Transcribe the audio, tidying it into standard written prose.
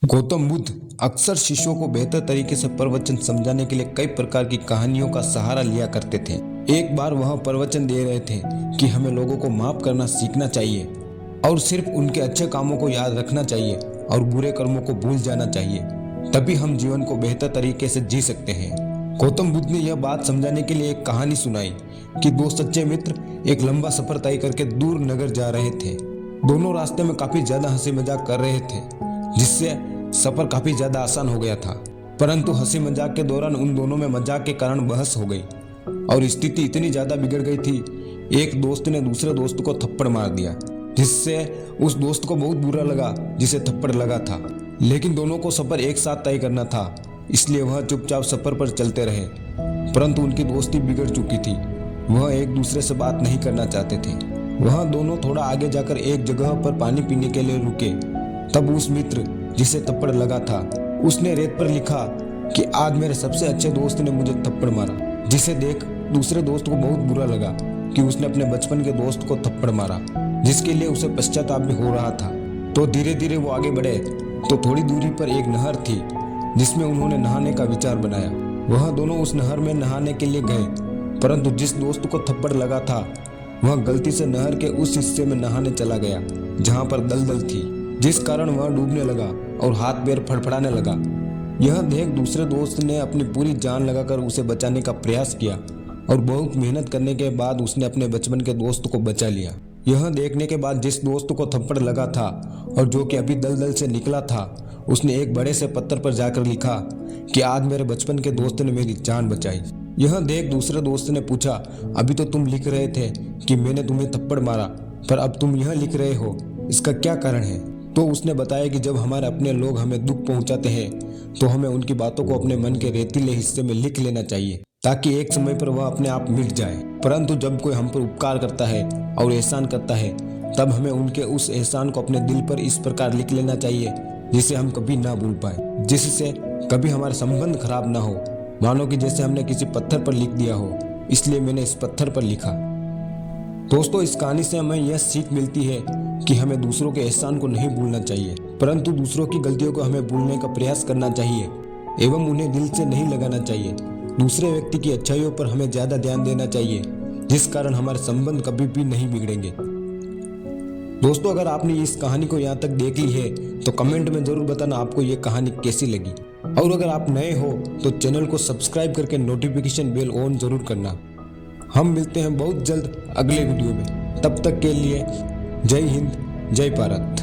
गौतम बुद्ध अक्सर शिष्यों को बेहतर तरीके से प्रवचन समझाने के लिए कई प्रकार की कहानियों का सहारा लिया करते थे। एक बार वह प्रवचन दे रहे थे कि हमें लोगों को माफ करना सीखना चाहिए और सिर्फ उनके अच्छे कामों को याद रखना चाहिए और बुरे कर्मों को भूल जाना चाहिए, तभी हम जीवन को बेहतर तरीके से जी सकते हैं। गौतम बुद्ध ने यह बात समझाने के लिए एक कहानी सुनाई कि दो सच्चे मित्र एक लंबा सफर तय करके दूर नगर जा रहे थे। दोनों रास्ते में काफी ज्यादा हंसी मजाक कर रहे थे, जिससे सफर काफी ज्यादा आसान हो गया था। परंतु हंसी मजाक के दौरान उन दोनों में मजाक के कारण बहस हो गई और स्थिति इतनी ज्यादा बिगड़ गई थी, एक दोस्त ने दूसरे दोस्त को थप्पड़ मार दिया, जिससे उस दोस्त को बहुत बुरा लगा जिसे थप्पड़ लगा था। लेकिन दोनों को सफर एक साथ तय करना था, इसलिए वह चुपचाप सफर पर चलते रहे। परंतु उनकी दोस्ती बिगड़ चुकी थी, वह एक दूसरे से बात नहीं करना चाहते थे। वह दोनों थोड़ा आगे जाकर एक जगह पर पानी पीने के लिए रुके। तब उस मित्र जिसे थप्पड़ लगा था, उसने रेत पर लिखा कि आज मेरे सबसे अच्छे दोस्त ने मुझे थप्पड़ मारा, जिसे देख दूसरे दोस्त को बहुत बुरा लगा कि उसने अपने बचपन के दोस्त को थप्पड़ मारा, जिसके लिए उसे पश्चाताप भी हो रहा था। तो धीरे धीरे वो आगे बढ़े तो थोड़ी दूरी पर एक नहर थी, जिसमें उन्होंने नहाने का विचार बनाया। वह दोनों उस नहर में नहाने के लिए गए, परंतु जिस दोस्त को थप्पड़ लगा था वह गलती से नहर के उस हिस्से में नहाने चला गया जहाँ पर दलदल थी, जिस कारण वह डूबने लगा और हाथ पैर फड़फड़ाने लगा। यह देख दूसरे दोस्त ने अपनी पूरी जान लगाकर उसे बचाने का प्रयास किया और बहुत मेहनत करने के बाद उसने अपने बचपन के दोस्त को बचा लिया। यह देखने के बाद जिस दोस्त को थप्पड़ लगा था और जो कि अभी दलदल से निकला था, उसने एक बड़े से पत्थर पर जाकर लिखा कि आज मेरे बचपन के दोस्त ने मेरी जान बचाई। यह देख दूसरे दोस्त ने पूछा, अभी तो तुम लिख रहे थे कि मैंने तुम्हें थप्पड़ मारा, पर अब तुम यह लिख रहे हो, इसका क्या कारण है? तो उसने बताया कि जब हमारे अपने लोग हमें दुख पहुंचाते हैं तो हमें उनकी बातों को अपने मन के रेतीले हिस्से में लिख लेना चाहिए, ताकि एक समय पर वह अपने आप मिट जाए। परंतु जब कोई हम पर उपकार करता है और एहसान करता है, तब हमें उनके उस एहसान को अपने दिल पर इस प्रकार लिख लेना चाहिए जिसे हम कभी ना भूल पाए, जिससे कभी हमारे संबंध खराब ना हो। मानो कि जैसे हमने किसी पत्थर पर लिख दिया हो, इसलिए मैंने इस पत्थर पर लिखा। दोस्तों, इस कहानी से हमें यह सीख मिलती है कि हमें दूसरों के एहसान को नहीं भूलना चाहिए, परंतु दूसरों की गलतियों को हमें भूलने का प्रयास करना चाहिए एवं उन्हें दिल से नहीं लगाना चाहिए। दूसरे व्यक्ति की अच्छाइयों पर हमें ज्यादा ध्यान देना चाहिए, जिस कारण हमारे संबंध कभी भी नहीं बिगड़ेंगे। दोस्तों, अगर आपने इस कहानी को यहाँ तक देख ली है तो कमेंट में जरूर बताना आपको ये कहानी कैसी लगी, और अगर आप नए हो तो चैनल को सब्सक्राइब करके नोटिफिकेशन बेल ऑन जरूर करना। हम मिलते हैं बहुत जल्द अगले वीडियो में, तब तक के लिए जय हिंद, जय भारत।